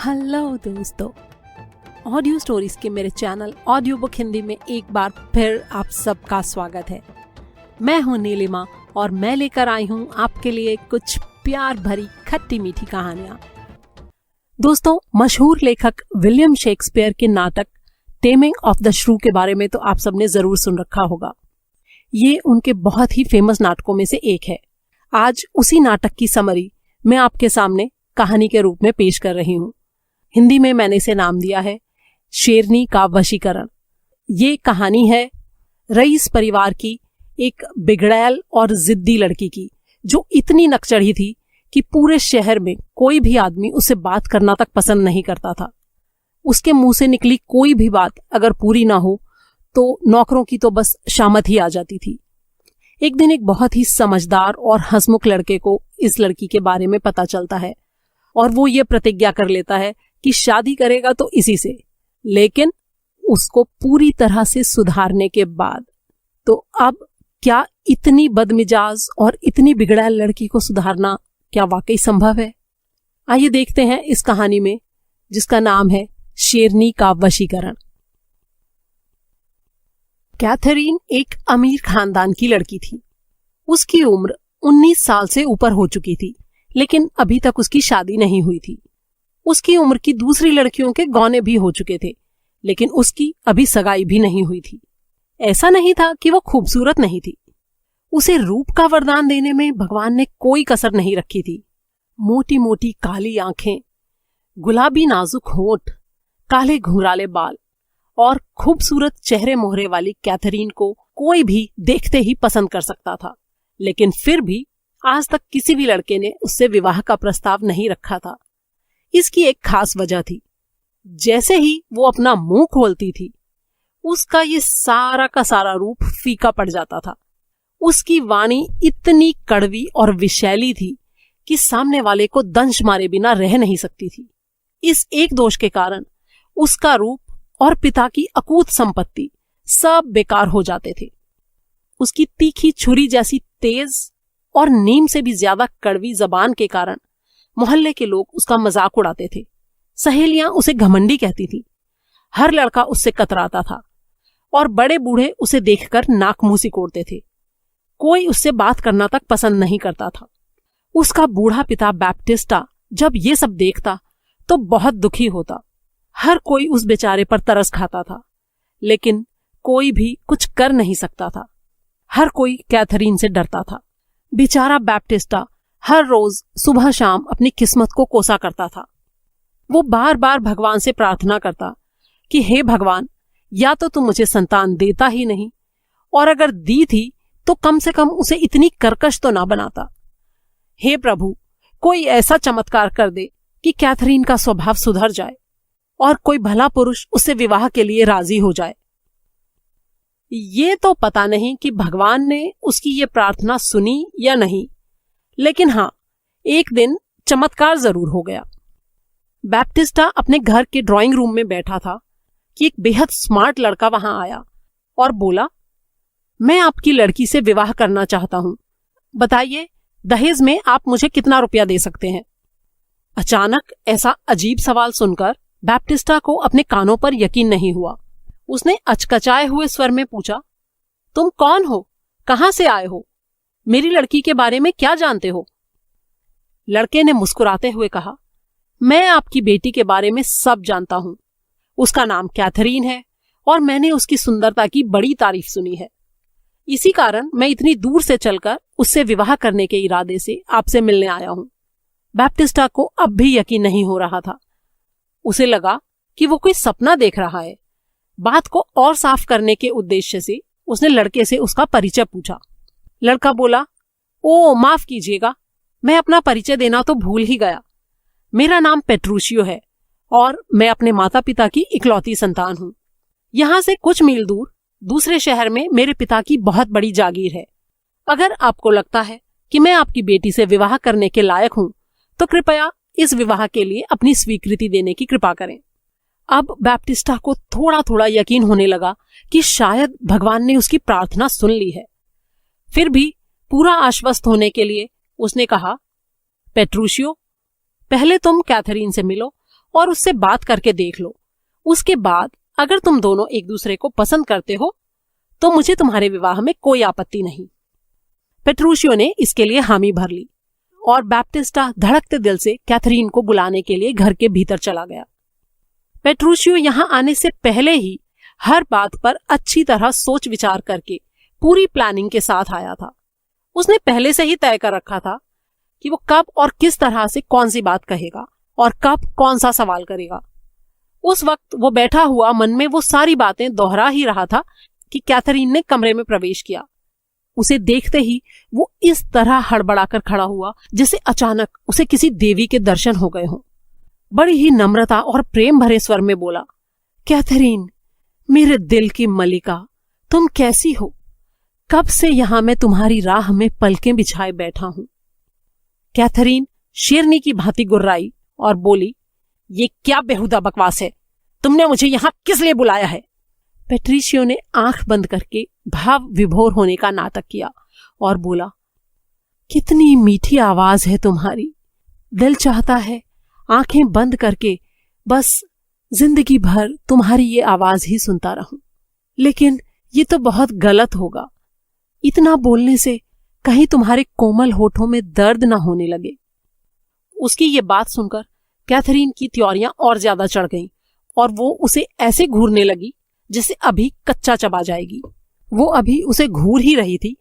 Hello दोस्तों, audio stories के मेरे चैनल ऑडियो बुक हिंदी में एक बार फिर आप सबका स्वागत है। मैं हूं नीलिमा और मैं लेकर आई हूं आपके लिए कुछ प्यार भरी खट्टी मीठी कहानियां। दोस्तों, मशहूर लेखक विलियम शेक्सपियर के नाटक टेमिंग ऑफ द श्रू के बारे में तो आप सबने जरूर सुन रखा होगा। ये उनके बहुत ही फेमस नाटकों में से एक है। आज उसी नाटक की समरी मैं आपके सामने कहानी के रूप में पेश कर रही हूं। हिंदी में मैंने इसे नाम दिया है शेरनी का वशीकरण। ये कहानी है रईस परिवार की एक बिगड़ैल और जिद्दी लड़की की, जो इतनी नकचढ़ी थी कि पूरे शहर में कोई भी आदमी उससे बात करना तक पसंद नहीं करता था। उसके मुंह से निकली कोई भी बात अगर पूरी ना हो तो नौकरों की तो बस शामत ही आ जाती थी। एक दिन एक बहुत ही समझदार और हंसमुख लड़के को इस लड़की के बारे में पता चलता है और वो ये प्रतिज्ञा कर लेता है कि शादी करेगा तो इसी से, लेकिन उसको पूरी तरह से सुधारने के बाद। तो अब क्या इतनी बदमिजाज और इतनी बिगड़ैल लड़की को सुधारना क्या वाकई संभव है? आइए देखते हैं इस कहानी में, जिसका नाम है शेरनी का वशीकरण। कैथरीन एक अमीर खानदान की लड़की थी। उसकी उम्र 19 साल से ऊपर हो चुकी थी, लेकिन अभी तक उसकी शादी नहीं हुई थी। उसकी उम्र की दूसरी लड़कियों के गौने भी हो चुके थे, लेकिन उसकी अभी सगाई भी नहीं हुई थी। ऐसा नहीं था कि वो खूबसूरत नहीं थी। उसे रूप का वरदान देने में भगवान ने कोई कसर नहीं रखी थी। मोटी मोटी काली आंखें, गुलाबी नाजुक होंठ, काले घुंघराले बाल और खूबसूरत चेहरे मोहरे वाली कैथरीन को कोई भी देखते ही पसंद कर सकता था। लेकिन फिर भी आज तक किसी भी लड़के ने उससे विवाह का प्रस्ताव नहीं रखा था। इसकी एक खास वजह थी। जैसे ही वो अपना मुंह खोलती थी, उसका ये सारा का सारा रूप फीका पड़ जाता था। उसकी वाणी इतनी कड़वी और विषैली थी कि सामने वाले को दंश मारे बिना रह नहीं सकती थी। इस एक दोष के कारण उसका रूप और पिता की अकूत संपत्ति सब बेकार हो जाते थे। उसकी तीखी छुरी जैसी तेज और नीम से भी ज्यादा कड़वी जबान के कारण मोहल्ले के लोग उसका मजाक उड़ाते थे। सहेलियां उसे घमंडी कहती थी। हर लड़का उससे कतराता था और बड़े बूढ़े उसे देखकर नाक मुंह सिकोड़ते थे। कोई उससे बात करना तक पसंद नहीं करता था। उसका बूढ़ा पिता बैप्टिस्टा जब ये सब देखता तो बहुत दुखी होता। हर कोई उस बेचारे पर तरस खाता था, लेकिन कोई भी कुछ कर नहीं सकता था। हर कोई कैथरीन से डरता था। बेचारा बैप्टिस्टा हर रोज सुबह शाम अपनी किस्मत को कोसा करता था। वो बार बार भगवान से प्रार्थना करता कि हे भगवान, या तो तुम मुझे संतान देता ही नहीं, और अगर दी थी तो कम से कम उसे इतनी कर्कश तो ना बनाता। हे प्रभु, कोई ऐसा चमत्कार कर दे कि कैथरीन का स्वभाव सुधर जाए और कोई भला पुरुष उससे विवाह के लिए राजी हो जाए। ये तो पता नहीं कि भगवान ने उसकी ये प्रार्थना सुनी या नहीं, लेकिन हाँ, एक दिन चमत्कार जरूर हो गया। बैप्टिस्टा अपने घर के ड्राइंग रूम में बैठा था कि एक बेहद स्मार्ट लड़का वहां आया और बोला, मैं आपकी लड़की से विवाह करना चाहता हूं। बताइए, दहेज में आप मुझे कितना रुपया दे सकते हैं? अचानक ऐसा अजीब सवाल सुनकर बैप्टिस्टा को अपने कानों पर यकीन नहीं हुआ। उसने अचकचाए हुए स्वर में पूछा, तुम कौन हो? कहां से आए हो? मेरी लड़की के बारे में क्या जानते हो? लड़के ने मुस्कुराते हुए कहा, मैं आपकी बेटी के बारे में सब जानता हूं। उसका नाम कैथरीन है और मैंने उसकी सुंदरता की बड़ी तारीफ सुनी है। इसी कारण मैं इतनी दूर से चलकर उससे विवाह करने के इरादे से आपसे मिलने आया हूं। बैप्टिस्टा को अब भी यकीन नहीं हो रहा था। उसे लगा कि वो कोई सपना देख रहा है। बात को और साफ करने के उद्देश्य से उसने लड़के से उसका परिचय पूछा। लड़का बोला, ओ माफ कीजिएगा, मैं अपना परिचय देना तो भूल ही गया। मेरा नाम पेट्रूशियो है और मैं अपने माता पिता की इकलौती संतान हूँ। यहाँ से कुछ मील दूर दूसरे शहर में मेरे पिता की बहुत बड़ी जागीर है। अगर आपको लगता है कि मैं आपकी बेटी से विवाह करने के लायक हूँ तो कृपया इस विवाह के लिए अपनी स्वीकृति देने की कृपा करें। अब बैप्टिस्टा को थोड़ा थोड़ा यकीन होने लगा कि शायद भगवान ने उसकी प्रार्थना सुन ली है। फिर भी पूरा आश्वस्त होने के लिए उसने कहा, पेट्रूशियो, पहले तुम कैथरीन से मिलो और उससे बात करके देख लो। उसके बाद अगर तुम दोनों एक दूसरे को पसंद करते हो तो मुझे तुम्हारे विवाह में कोई आपत्ति नहीं। पेट्रूशियो ने इसके लिए हामी भर ली और बैप्टिस्टा धड़कते दिल से कैथरीन को बुलाने के लिए घर के भीतर चला गया। पेट्रूशियो यहां आने से पहले ही हर बात पर अच्छी तरह सोच विचार करके पूरी प्लानिंग के साथ आया था। उसने पहले से ही तय कर रखा था कि वो कब और किस तरह से कौन सी बात कहेगा और कब कौन सा सवाल करेगा। उस वक्त वो बैठा हुआ मन में वो सारी बातें दोहरा ही रहा था कि कैथरीन ने कमरे में प्रवेश किया। उसे देखते ही वो इस तरह हड़बड़ाकर खड़ा हुआ जैसे अचानक उसे किसी देवी के दर्शन हो गए हों। बड़ी ही नम्रता और प्रेम भरे स्वर में बोला, कैथरीन, मेरे दिल की मलिका, तुम कैसी हो? कब से यहां मैं तुम्हारी राह में पलकें बिछाए बैठा हूं। कैथरीन शेरनी की भांति गुर्राई और बोली, ये क्या बेहुदा बकवास है? तुमने मुझे यहां किस लिए बुलाया है? पेट्रिशियो ने आंख बंद करके भाव विभोर होने का नाटक किया और बोला, कितनी मीठी आवाज है तुम्हारी। दिल चाहता है आंखें बंद करके बस जिंदगी भर तुम्हारी ये आवाज ही सुनता रहूं, लेकिन ये तो बहुत गलत होगा। इतना बोलने से कहीं तुम्हारे कोमल होठों में दर्द ना होने लगे। उसकी ये बात सुनकर कैथरीन की त्योरियां और ज्यादा चढ़ गईं और वो उसे ऐसे घूरने लगी जैसे अभी कच्चा चबा जाएगी। वो अभी उसे घूर ही रही थी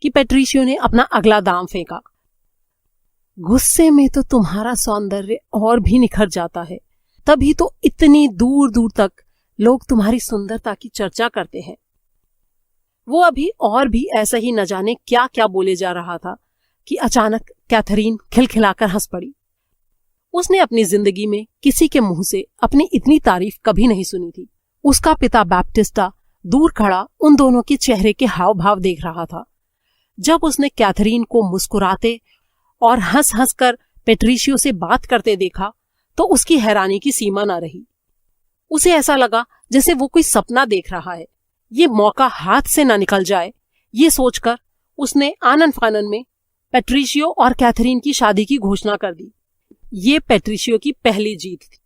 कि पेट्रिशियो ने अपना अगला दांव फेंका। गुस्से में तो तुम्हारा सौंदर्य और भी निखर जाता है, तभी तो इतनी दूर दूर तक लोग तुम्हारी सुंदरता की चर्चा करते हैं। वो अभी और भी ऐसा ही न जाने क्या क्या बोले जा रहा था कि अचानक कैथरीन खिलखिलाकर हंस पड़ी। उसने अपनी जिंदगी में किसी के मुंह से अपनी इतनी तारीफ कभी नहीं सुनी थी। उसका पिता बैप्टिस्टा दूर खड़ा उन दोनों के चेहरे के हाव भाव देख रहा था। जब उसने कैथरीन को मुस्कुराते और हंस हंस कर पेट्रिशियो से बात करते देखा तो उसकी हैरानी की सीमा न रही। उसे ऐसा लगा जैसे वो कोई सपना देख रहा है। ये मौका हाथ से न निकल जाए, ये सोचकर उसने आनन फानन में पेट्रिशियो और कैथरीन की शादी की घोषणा कर दी। ये पेट्रिशियो की पहली जीत थी,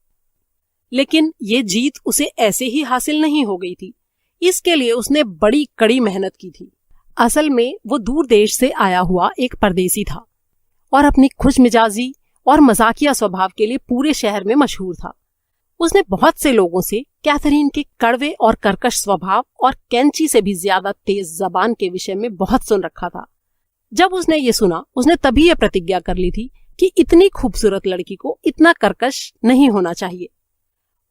लेकिन ये जीत उसे ऐसे ही हासिल नहीं हो गई थी। इसके लिए उसने बड़ी कड़ी मेहनत की थी। असल में वो दूर देश से आया हुआ एक परदेसी था और अपनी खुशमिजाजी और मजाकिया स्वभाव के लिए पूरे शहर में मशहूर था। उसने बहुत से लोगों से कैथरीन के कड़वे और कर्कश स्वभाव और कैंची से भी ज्यादा तेज जबान के विषय में बहुत सुन रखा था। जब उसने ये सुना, उसने तभी ये प्रतिज्ञा कर ली थी कि इतनी खूबसूरत लड़की को इतना कर्कश नहीं होना चाहिए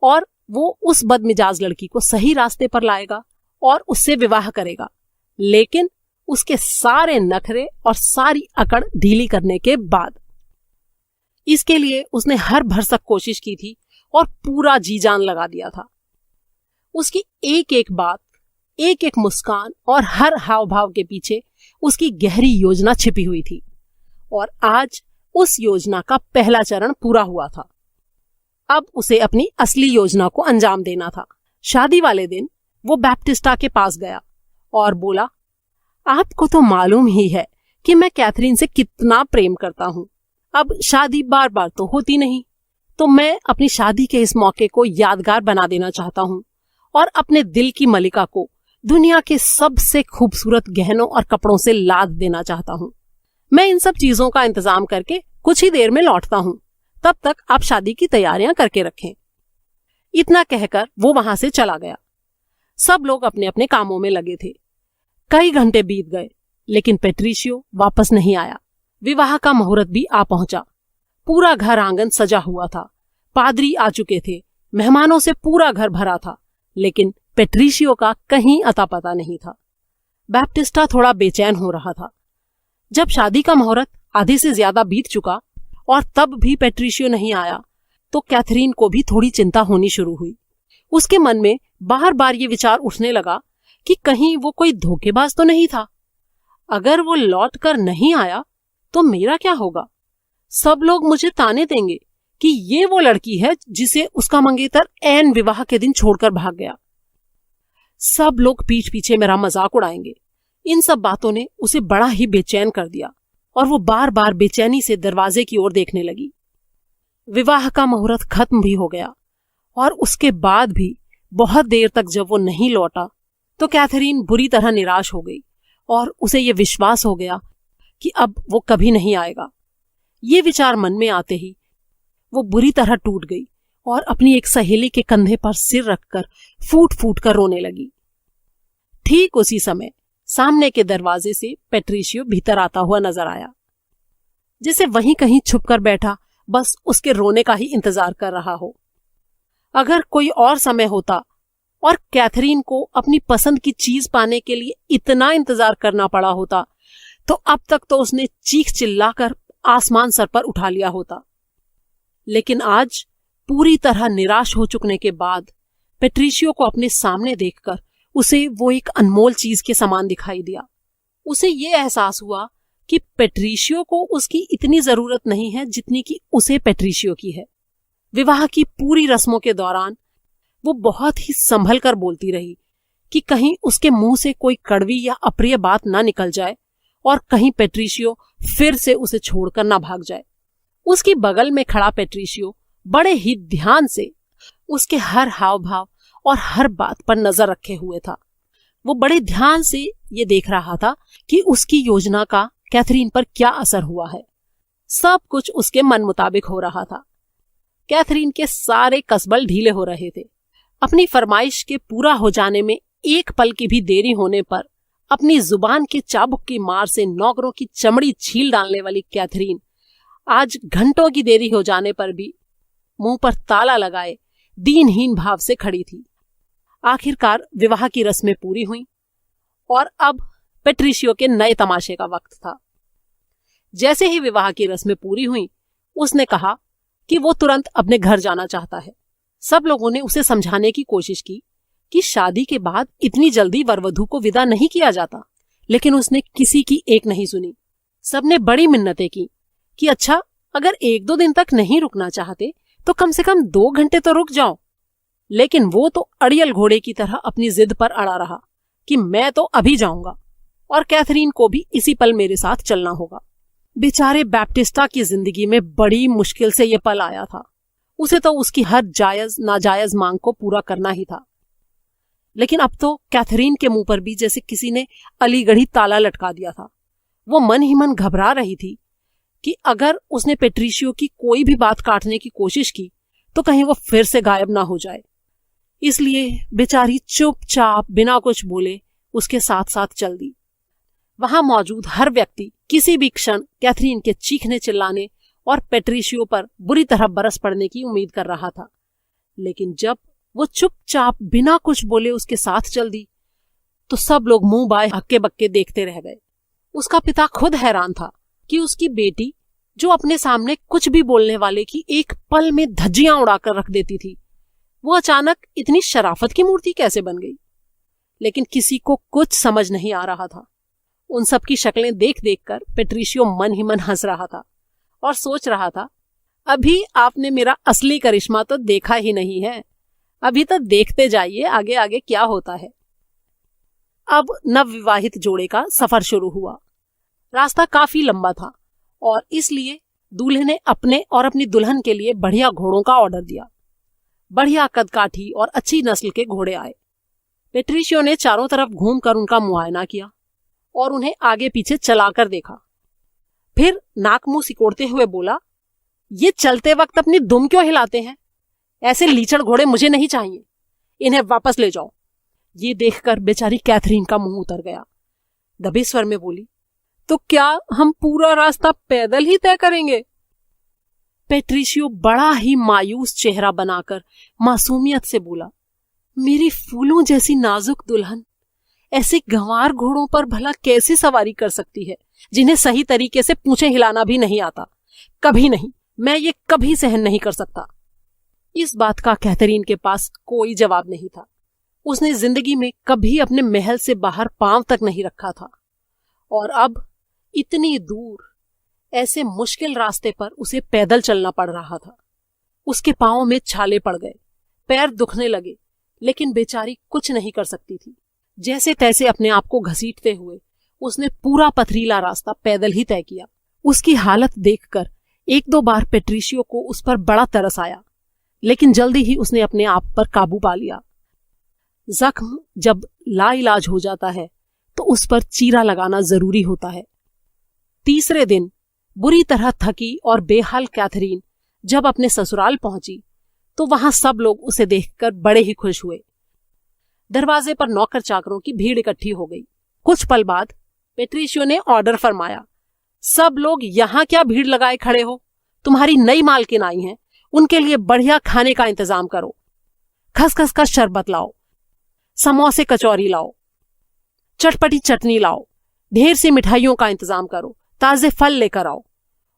और वो उस बदमिजाज लड़की को सही रास्ते पर लाएगा और उससे विवाह करेगा, लेकिन उसके सारे नखरे और सारी अकड़ ढीली करने के बाद। इसके लिए उसने हर भरसक कोशिश की थी और पूरा जी जान लगा दिया था। उसकी एक एक बात, एक एक मुस्कान और हर हाव भाव के पीछे उसकी गहरी योजना छिपी हुई थी और आज उस योजना का पहला चरण पूरा हुआ था। अब उसे अपनी असली योजना को अंजाम देना था। शादी वाले दिन वो बैप्टिस्टा के पास गया और बोला, आपको तो मालूम ही है कि मैं कैथरीन से कितना प्रेम करता हूँ। अब शादी बार बार तो होती नहीं, तो मैं अपनी शादी के इस मौके को यादगार बना देना चाहता हूँ और अपने दिल की मलिका को दुनिया के सबसे खूबसूरत गहनों और कपड़ों से लाद देना चाहता हूँ। मैं इन सब चीजों का इंतजाम करके कुछ ही देर में लौटता हूँ, तब तक आप शादी की तैयारियां करके रखें। इतना कहकर वो वहां से चला गया। सब लोग अपने अपने कामों में लगे थे। कई घंटे बीत गए, लेकिन पेट्रिशियो वापस नहीं आया। विवाह का मुहूर्त भी आ पहुंचा। पूरा घर आंगन सजा हुआ था। पादरी आ चुके थे। मेहमानों से पूरा घर भरा था, लेकिन पेट्रिशियो का कहीं अता पता नहीं था। बैप्टिस्टा थोड़ा बेचैन हो रहा था। जब शादी का मुहूर्त आधे से ज्यादा बीत चुका और तब भी पेट्रिशियो नहीं आया, तो कैथरीन को भी थोड़ी चिंता होनी शुरू हुई। उसके मन में बार बार ये विचार उठने लगा कि कहीं वो कोई धोखेबाज तो नहीं था। अगर वो लौट कर नहीं आया तो मेरा क्या होगा? सब लोग मुझे ताने देंगे कि ये वो लड़की है जिसे उसका मंगेतर ऐन विवाह के दिन छोड़कर भाग गया। सब लोग पीठ पीछे मेरा मजाक उड़ाएंगे। इन सब बातों ने उसे बड़ा ही बेचैन कर दिया और वो बार बार बेचैनी से दरवाजे की ओर देखने लगी। विवाह का मुहूर्त खत्म भी हो गया और उसके बाद भी बहुत देर तक जब वो नहीं लौटा तो कैथरीन बुरी तरह निराश हो गई और उसे ये विश्वास हो गया कि अब वो कभी नहीं आएगा। ये विचार मन में आते ही वो बुरी तरह टूट गई और अपनी एक सहेली के कंधे पर सिर रखकर फूट फूट कर रोने लगी। ठीक उसी समय सामने के दरवाजे से पेट्रिशियो भीतर आता हुआ नजर आया, जिसे वहीं कहीं छुपकर बैठा बस उसके रोने का ही इंतजार कर रहा हो। अगर कोई और समय होता और कैथरीन को अपनी पसंद की चीज पाने के लिए इतना इंतजार करना पड़ा होता तो अब तक तो उसने चीख चिल्लाकर आसमान सर पर उठा लिया होता। लेकिन आज पूरी तरह निराश हो चुकने के बाद पेट्रिशियो को अपने सामने देखकर उसे वो एक अनमोल चीज के समान दिखाई दिया। उसे ये एहसास हुआ कि पेट्रिशियो को उसकी इतनी जरूरत नहीं है जितनी कि उसे पेट्रिशियो की है। विवाह की पूरी रस्मों के दौरान वो बहुत ही संभल कर बोलती रही कि कहीं उसके मुंह से कोई कड़वी या अप्रिय बात ना निकल जाए और कहीं पेट्रिशियो फिर से उसे छोड़कर ना भाग जाए। उसकी बगल में खड़ा पेट्रिशियो बड़े ही ध्यान से उसके हर हाव भाव और हर बात पर नजर रखे हुए था। वो बड़े ध्यान से ये देख रहा था कि उसकी योजना का कैथरीन पर क्या असर हुआ है। सब कुछ उसके मन मुताबिक हो रहा था। कैथरीन के सारे कसबल ढीले हो रहे थे। अपनी फरमाइश के पूरा हो जाने में एक पल की भी देरी होने पर अपनी जुबान के चाबुक की मार से नौकरों की चमड़ी छील डालने वाली कैथरीन आज घंटों की देरी हो जाने पर भी मुंह पर ताला लगाए दीनहीन भाव से खड़ी थी। आखिरकार विवाह की रस्में पूरी हुई और अब पेट्रिशियो के नए तमाशे का वक्त था। जैसे ही विवाह की रस्में पूरी हुई उसने कहा कि वो तुरंत अपने घर जाना चाहता है। सब लोगों ने उसे समझाने की कोशिश की कि शादी के बाद इतनी जल्दी वरवधू को विदा नहीं किया जाता, लेकिन उसने किसी की एक नहीं सुनी। सबने बड़ी मिन्नतें की कि अच्छा अगर 1-2 दिन तक नहीं रुकना चाहते तो कम से कम 2 घंटे तो रुक जाओ। लेकिन वो तो अड़ियल घोड़े की तरह अपनी जिद पर अड़ा रहा कि मैं तो अभी जाऊंगा और कैथरीन को भी इसी पल मेरे साथ चलना होगा। बेचारे बैप्टिस्टा की जिंदगी में बड़ी मुश्किल से ये पल आया था। उसे तो उसकी हर जायज नाजायज मांग को पूरा करना ही था, लेकिन अब तो कैथरीन के मुंह पर भी जैसे किसी ने अलीगढ़ी ताला लटका दिया था। वो मन ही मन घबरा रही थी कि अगर उसने पेट्रिशियो की कोई भी बात काटने की कोशिश की तो कहीं वो फिर से गायब ना हो जाए। इसलिए बेचारी चुपचाप बिना कुछ बोले उसके साथ साथ चल दी। वहां मौजूद हर व्यक्ति किसी भी क्षण कैथरीन के चीखने चिल्लाने और पेट्रिशियो पर बुरी तरह बरस पड़ने की उम्मीद कर रहा था। लेकिन जब वो चुपचाप बिना कुछ बोले उसके साथ चल दी तो सब लोग मुंह बाए हक्के बक्के देखते रह गए। उसका पिता खुद हैरान था कि उसकी बेटी, जो अपने सामने कुछ भी बोलने वाले की एक पल में धज्जियां उड़ाकर रख देती थी, वो अचानक इतनी शराफत की मूर्ति कैसे बन गई। लेकिन किसी को कुछ समझ नहीं आ रहा था। उन सब की शक्लें देख देखकर पेट्रिशियो मन ही मन हंस रहा था और सोच रहा था, अभी आपने मेरा असली करिश्मा तो देखा ही नहीं है, अभी तो देखते जाइए आगे आगे क्या होता है। अब नवविवाहित जोड़े का सफर शुरू हुआ। रास्ता काफी लंबा था और इसलिए दूल्हे ने अपने और अपनी दुल्हन के लिए बढ़िया घोड़ों का ऑर्डर दिया। बढ़िया कदकाठी और अच्छी नस्ल के घोड़े आए। पेट्रिशियो ने चारों तरफ घूमकर उनका मुआयना किया और उन्हें आगे पीछे चलाकर देखा। फिर नाक मुंह सिकोड़ते हुए बोला, ये चलते वक्त अपनी दुम क्यों हिलाते हैं? ऐसे लीचड़ घोड़े मुझे नहीं चाहिए, इन्हें वापस ले जाओ। ये देखकर बेचारी कैथरीन का मुंह उतर गया। दबे स्वर में बोली, तो क्या हम पूरा रास्ता पैदल ही तय करेंगे? पेट्रिशियो बड़ा ही मायूस चेहरा बनाकर मासूमियत से बोला, मेरी फूलों जैसी नाजुक दुल्हन ऐसे गंवार घोड़ों पर भला कैसे सवारी कर सकती है, जिन्हें सही तरीके से पूंछें हिलाना भी नहीं आता? कभी नहीं, मैं ये कभी सहन नहीं कर सकता। इस बात का कैथरीन के पास कोई जवाब नहीं था। उसने जिंदगी में कभी अपने महल से बाहर पांव तक नहीं रखा था और अब इतनी दूर ऐसे मुश्किल रास्ते पर उसे पैदल चलना पड़ रहा था। उसके पांवों में छाले पड़ गए, पैर दुखने लगे, लेकिन बेचारी कुछ नहीं कर सकती थी। जैसे तैसे अपने आप को घसीटते हुए उसने पूरा पथरीला रास्ता पैदल ही तय किया। उसकी हालत देखकर एक दो बार पेट्रिशियो को उस पर बड़ा तरस आया, लेकिन जल्दी ही उसने अपने आप पर काबू पा लिया। जख्म जब लाइलाज हो जाता है तो उस पर चीरा लगाना जरूरी होता है। तीसरे दिन बुरी तरह थकी और बेहाल कैथरीन जब अपने ससुराल पहुंची तो वहां सब लोग उसे देखकर बड़े ही खुश हुए। दरवाजे पर नौकर चाकरों की भीड़ इकट्ठी हो गई। कुछ पल बाद पेट्रिशियो ने ऑर्डर फरमाया, सब लोग यहाँ क्या भीड़ लगाए खड़े हो? तुम्हारी नई मालकिन आई हैं, उनके लिए बढ़िया खाने का इंतजाम करो। खसखस का शरबत लाओ, समोसे कचौरी लाओ, चटपटी चटनी लाओ, ढेर सी मिठाइयों का इंतजाम करो, ताजे फल लेकर आओ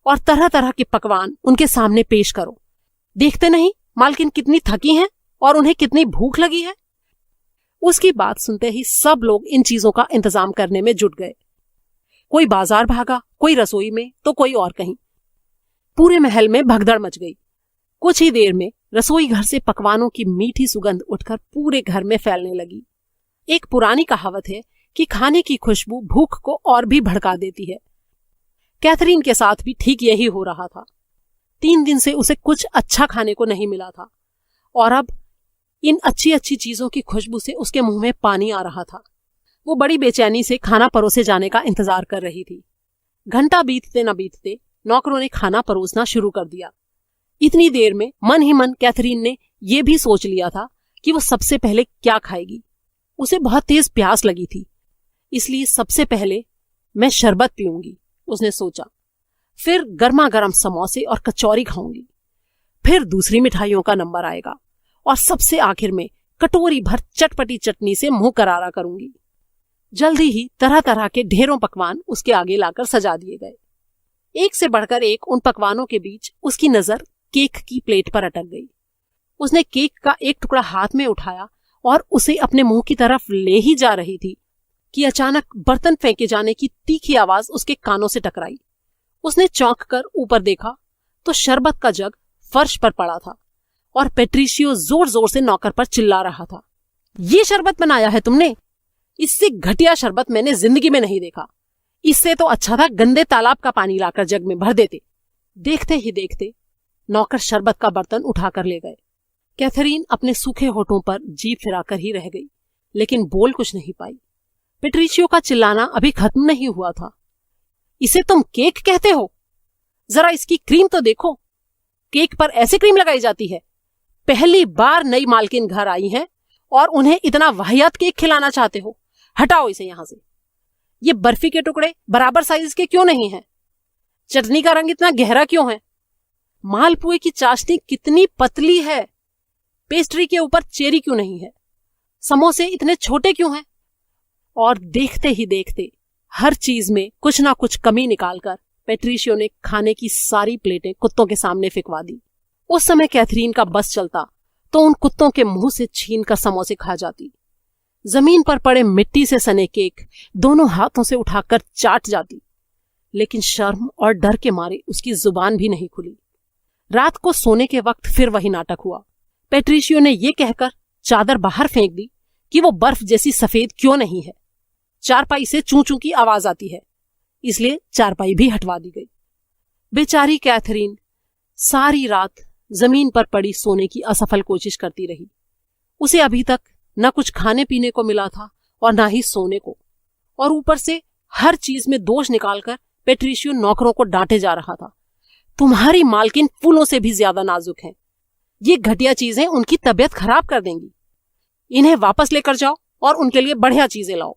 और तरह तरह के पकवान उनके सामने पेश करो। देखते नहीं मालकिन कितनी थकी हैं और उन्हें कितनी भूख लगी है। उसकी बात सुनते ही सब लोग इन चीजों का इंतजाम करने में जुट गए। कोई बाजार भागा, कोई रसोई में तो कोई और कहीं। पूरे महल में भगदड़ मच गई। कुछ ही देर में रसोई घर से पकवानों की मीठी सुगंध उठकर पूरे घर में फैलने लगी। एक पुरानी कहावत है कि खाने की खुशबू भूख को और भी भड़का देती है। कैथरीन के साथ भी ठीक यही हो रहा था। 3 दिन से उसे कुछ अच्छा खाने को नहीं मिला था और अब इन अच्छी अच्छी चीजों की खुशबू से उसके मुंह में पानी आ रहा था। वो बड़ी बेचैनी से खाना परोसे जाने का इंतजार कर रही थी। घंटा बीतते न बीतते नौकरों ने खाना परोसना शुरू कर दिया। इतनी देर में मन ही मन कैथरीन ने यह भी सोच लिया था कि वो सबसे पहले क्या खाएगी। उसे बहुत तेज प्यास लगी थी, इसलिए सबसे पहले मैं शरबत पीऊंगी, उसने सोचा। फिर गर्मा गर्म समोसे और कचौरी खाऊंगी। फिर दूसरी मिठाइयों का नंबर आएगा और सबसे आखिर में कटोरी भर चटपटी चटनी से मुंह करारा करूंगी। जल्दी ही तरह तरह के ढेरों पकवान उसके आगे लाकर सजा दिए गए। एक से बढ़कर एक उन पकवानों के बीच उसकी नजर केक की प्लेट पर अटक गई। उसने केक का एक टुकड़ा हाथ में उठाया और उसे अपने मुंह की तरफ ले ही जा रही थी कि अचानक बर्तन फेंके जाने की तीखी आवाज उसके कानों से टकराई। उसने चौंक कर ऊपर देखा तो शरबत का जग फर्श पर पड़ा था और पेट्रिशियो जोर जोर से नौकर पर चिल्ला रहा था, ये शरबत बनाया है तुमने? इससे घटिया शरबत मैंने जिंदगी में नहीं देखा। इससे तो अच्छा था गंदे तालाब का पानी लाकर जग में भर देते। देखते ही देखते नौकर शरबत का बर्तन उठाकर ले गए। कैथरीन अपने सूखे होठों पर जीभ फिराकर ही रह गई, लेकिन बोल कुछ नहीं पाई। पेट्रिशियो का चिल्लाना अभी खत्म नहीं हुआ था। इसे तुम केक कहते हो? जरा इसकी क्रीम तो देखो। केक पर ऐसे क्रीम लगाई जाती है? पहली बार नई मालकिन घर आई है और उन्हें इतना वाहियात केक खिलाना चाहते हो? हटाओ इसे यहां से। ये बर्फी के टुकड़े बराबर साइज के क्यों नहीं हैं? चटनी का रंग इतना गहरा क्यों है? मालपुए की चाशनी कितनी पतली है? पेस्ट्री के ऊपर चेरी क्यों नहीं है? समोसे इतने छोटे क्यों हैं? और देखते ही देखते हर चीज में कुछ ना कुछ कमी निकालकर पेट्रिशियो ने खाने की सारी प्लेटें कुत्तों के सामने फेंकवा दी। उस समय कैथरीन का बस चलता तो उन कुत्तों के मुंह से छीनकर समोसे खा जाती। जमीन पर पड़े मिट्टी से सने केक दोनों हाथों से उठाकर चाट जाती, लेकिन शर्म और डर के मारे उसकी जुबान भी नहीं खुली। रात को सोने के वक्त फिर वही नाटक हुआ। पेट्रिशियो ने यह कहकर चादर बाहर फेंक दी कि वो बर्फ जैसी सफेद क्यों नहीं है। चारपाई से चूं चूं की आवाज आती है, इसलिए चारपाई भी हटवा दी गई। बेचारी कैथरीन सारी रात जमीन पर पड़ी सोने की असफल कोशिश करती रही। उसे अभी तक न कुछ खाने पीने को मिला था और न ही सोने को, और ऊपर से हर चीज में दोष निकालकर पेट्रिशियो नौकरों को डांटे जा रहा था। तुम्हारी मालकिन फूलों से भी ज्यादा नाजुक है। ये घटिया चीजें उनकी तबीयत खराब कर देंगी। इन्हें वापस लेकर जाओ और उनके लिए बढ़िया चीजें लाओ।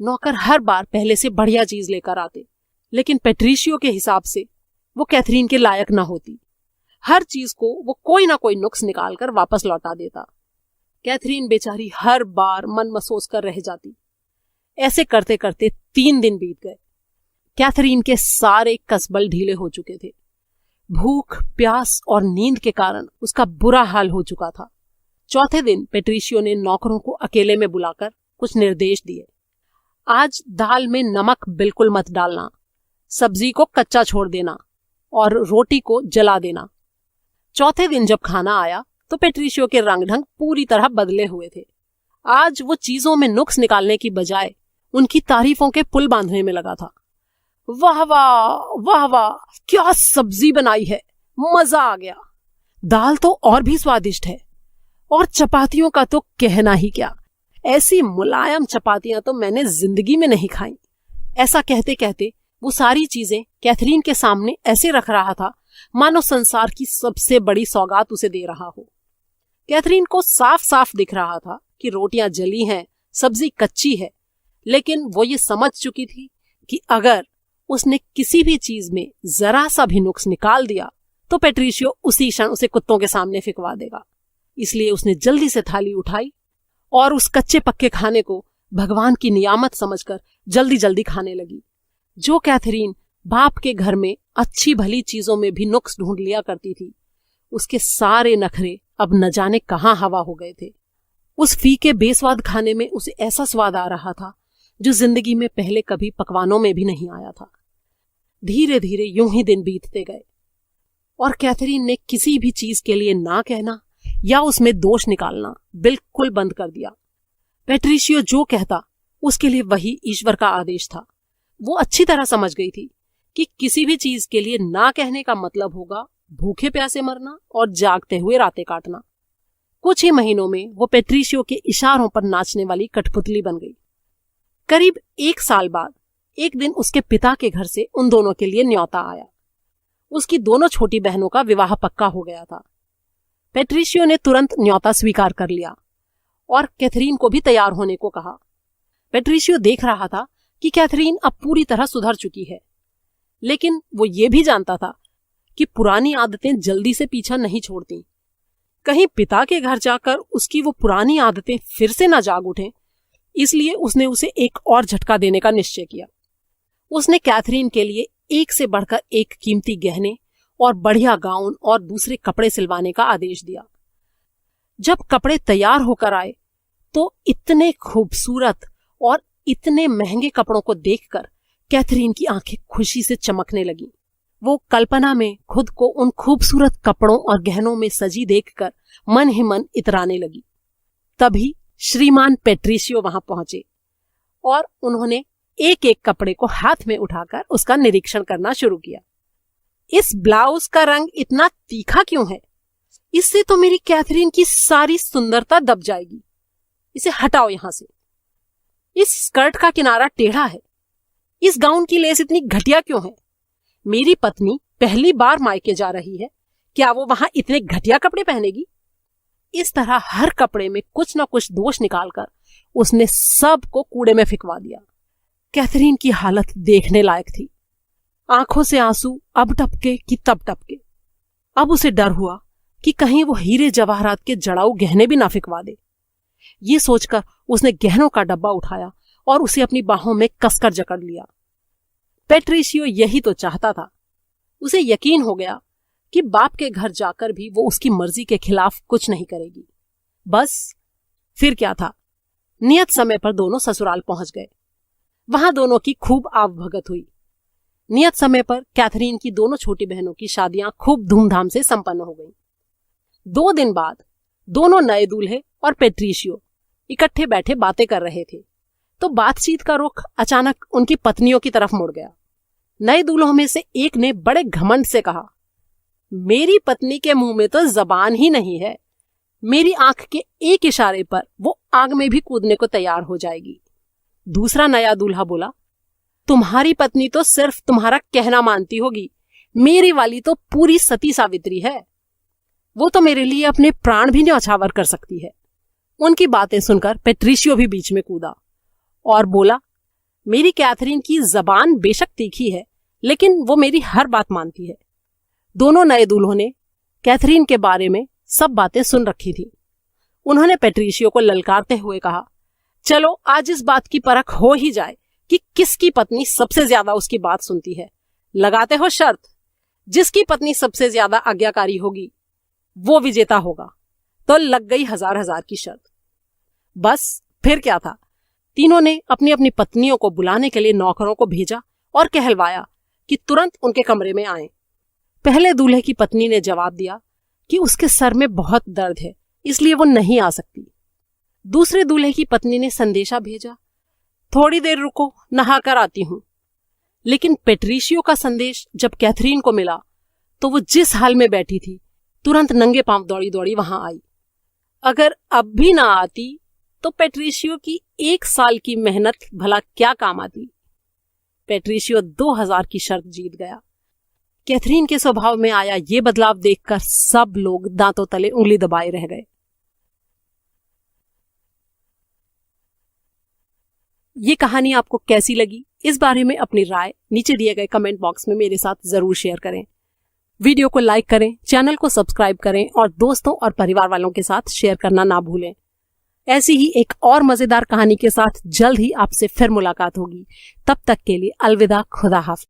नौकर हर बार पहले से बढ़िया चीज लेकर आते, लेकिन पेट्रिशियो के हिसाब से वो कैथरीन के लायक ना होती। हर चीज को वो कोई ना कोई नुक्स निकालकर वापस लौटा देता। कैथरीन बेचारी हर बार मन मसोस कर रह जाती। ऐसे करते करते 3 दिन बीत गए। कैथरीन के सारे कसबल ढीले हो चुके थे। भूख, प्यास और नींद के कारण उसका बुरा हाल हो चुका था। चौथे दिन पेट्रिशियो ने नौकरों को अकेले में बुलाकर कुछ निर्देश दिए। आज दाल में नमक बिल्कुल मत डालना, सब्जी को कच्चा छोड़ देना और रोटी को जला देना। चौथे दिन जब खाना आया तो पेट्रिशियो के रंग ढंग पूरी तरह बदले हुए थे। आज वो चीजों में नुक्स निकालने की बजाय उनकी तारीफों के पुल बांधने में लगा था। वाह वाह वाह वाह, क्या सब्जी बनाई है, मजा आ गया। दाल तो और भी स्वादिष्ट है, और चपातियों का तो कहना ही क्या, ऐसी मुलायम चपातियां तो मैंने जिंदगी में नहीं खाई। ऐसा कहते कहते वो सारी चीजें कैथरीन के सामने ऐसे रख रहा था मानो संसार की सबसे बड़ी सौगात उसे दे रहा हो। कैथरीन को साफ साफ दिख रहा था कि रोटियां जली हैं, सब्जी कच्ची है, लेकिन वो ये समझ चुकी थी कि अगर उसने किसी भी चीज में जरा सा भी नुक्स निकाल दिया तो पेट्रिशियो उसी क्षण उसे कुत्तों के सामने फिकवा देगा। इसलिए उसने जल्दी से थाली उठाई और उस कच्चे पक्के खाने को भगवान की नियामत समझकर जल्दी जल्दी खाने लगी। जो कैथरीन बाप के घर में अच्छी भली चीजों में भी नुक्स ढूंढ लिया करती थी, उसके सारे नखरे अब न जाने कहां हवा हो गए थे। उस फीके बेस्वाद खाने में उसे ऐसा स्वाद आ रहा था जो जिंदगी में पहले कभी पकवानों में भी नहीं आया था। धीरे धीरे यूं ही दिन बीतते गए और कैथरीन ने किसी भी चीज के लिए ना कहना या उसमें दोष निकालना बिल्कुल बंद कर दिया। पेट्रिशियो जो कहता उसके लिए वही ईश्वर का आदेश था। वो अच्छी तरह समझ गई थी कि किसी भी चीज के लिए ना कहने का मतलब होगा भूखे प्यासे मरना और जागते हुए रातें काटना। कुछ ही महीनों में वो पेट्रिशियो के इशारों पर नाचने वाली कठपुतली बन गई। करीब 1 साल बाद एक दिन उसके पिता के घर से उन दोनों के लिए न्योता आया। उसकी दोनों छोटी बहनों का विवाह पक्का हो गया था। पेट्रिशियो ने तुरंत न्योता स्वीकार कर लिया और कैथरीन को भी तैयार होने को कहा। पेट्रिशियो देख रहा था कि कैथरीन अब पूरी तरह सुधर चुकी है, लेकिन वो ये भी जानता था कि पुरानी आदतें जल्दी से पीछा नहीं छोड़ती। कहीं पिता के घर जाकर उसकी वो पुरानी आदतें फिर से न जाग उठें, इसलिए उसने उसे एक और झटका देने का निश्चय किया। उसने कैथरीन के लिए एक से बढ़कर एक कीमती गहने और बढ़िया गाउन और दूसरे कपड़े सिलवाने का आदेश दिया। जब कपड़े तैयार होकर आए तो इतने खूबसूरत और इतने महंगे कपड़ों को देखकर कैथरीन की आंखें खुशी से चमकने लगी। वो कल्पना में खुद को उन खूबसूरत कपड़ों और गहनों में सजी देखकर मन ही मन इतराने लगी। तभी श्रीमान पेट्रिशियो वहां पहुंचे और उन्होंने एक एक कपड़े को हाथ में उठाकर उसका निरीक्षण करना शुरू किया। इस ब्लाउज का रंग इतना तीखा क्यों है? इससे तो मेरी कैथरीन की सारी सुंदरता दब जाएगी। इसे हटाओ यहां से। इस स्कर्ट का किनारा टेढ़ा है। इस गाउन की लेस इतनी घटिया क्यों है? मेरी पत्नी पहली बार मायके जा रही है, क्या वो वहां इतने घटिया कपड़े पहनेगी? इस तरह हर कपड़े में कुछ न कुछ दोष निकालकर उसने सब को कूड़े में फिकवा दिया। कैथरीन की हालत देखने लायक थी। आंखों से आंसू अब टपके कि तब टपके। अब उसे डर हुआ कि कहीं वो हीरे जवाहरात के जड़ाऊ गहने भी ना फिकवा दे। ये सोचकर उसने गहनों का डब्बा उठाया और उसे अपनी बाहों में कसकर जकड़ लिया। पेट्रिशियो यही तो चाहता था। उसे यकीन हो गया कि बाप के घर जाकर भी वो उसकी मर्जी के खिलाफ कुछ नहीं करेगी। बस फिर क्या था, नियत समय पर दोनों ससुराल पहुंच गए। वहां दोनों की खूब आवभगत हुई। नियत समय पर कैथरीन की दोनों छोटी बहनों की शादियां खूब धूमधाम से संपन्न हो गईं। 2 दिन बाद दोनों नए दूल्हे और पेट्रिशियो इकट्ठे बैठे बातें कर रहे थे तो बातचीत का रुख अचानक उनकी पत्नियों की तरफ मुड़ गया। नए दूल्हों में से एक ने बड़े घमंड से कहा, मेरी पत्नी के मुंह में तो जबान ही नहीं है। मेरी आंख के एक इशारे पर वो आग में भी कूदने को तैयार हो जाएगी। दूसरा नया दूल्हा बोला, तुम्हारी पत्नी तो सिर्फ तुम्हारा कहना मानती होगी, मेरी वाली तो पूरी सती सावित्री है। वो तो मेरे लिए अपने प्राण भी न्यौछावर कर सकती है। उनकी बातें सुनकर पेट्रिशियो भी बीच में कूदा और बोला, मेरी कैथरीन की जबान बेशक तीखी है, लेकिन वो मेरी हर बात मानती है। दोनों नए दूल्हों ने कैथरीन के बारे में सब बातें सुन रखी थी। उन्होंने पेट्रिशियो को ललकारते हुए कहा, चलो आज इस बात की परख हो ही जाए कि किसकी पत्नी सबसे ज्यादा उसकी बात सुनती है। लगाते हो शर्त, जिसकी पत्नी सबसे ज्यादा आज्ञाकारी होगी वो विजेता होगा। तो लग गई 1000 की शर्त। बस फिर क्या था, तीनों ने अपनी अपनी पत्नियों को बुलाने के लिए नौकरों को भेजा और कहलवाया कि तुरंत उनके कमरे में आएं। पहले दूल्हे की पत्नी ने जवाब दिया कि उसके सर में बहुत दर्द है, इसलिए वो नहीं आ सकती। दूसरे दूल्हे की पत्नी ने संदेशा भेजा, थोड़ी देर रुको, नहा कर आती हूं। लेकिन पेट्रिशियो का संदेश जब कैथरीन को मिला तो वो जिस हाल में बैठी थी तुरंत नंगे पांव दौड़ी दौड़ी वहां आई। अगर अब भी ना आती तो पेट्रिशियो की 1 साल की मेहनत भला क्या काम आती। पेट्रिशियो 2000 की शर्त जीत गया। कैथरीन के स्वभाव में आया ये बदलाव देखकर सब लोग दांतों तले उंगली दबाए रह गए। ये कहानी आपको कैसी लगी, इस बारे में अपनी राय नीचे दिए गए कमेंट बॉक्स में मेरे साथ जरूर शेयर करें। वीडियो को लाइक करें, चैनल को सब्सक्राइब करें और दोस्तों और परिवार वालों के साथ शेयर करना ना भूलें। ऐसी ही एक और मजेदार कहानी के साथ जल्द ही आपसे फिर मुलाकात होगी। तब तक के लिए अलविदा, खुदा हाफिज।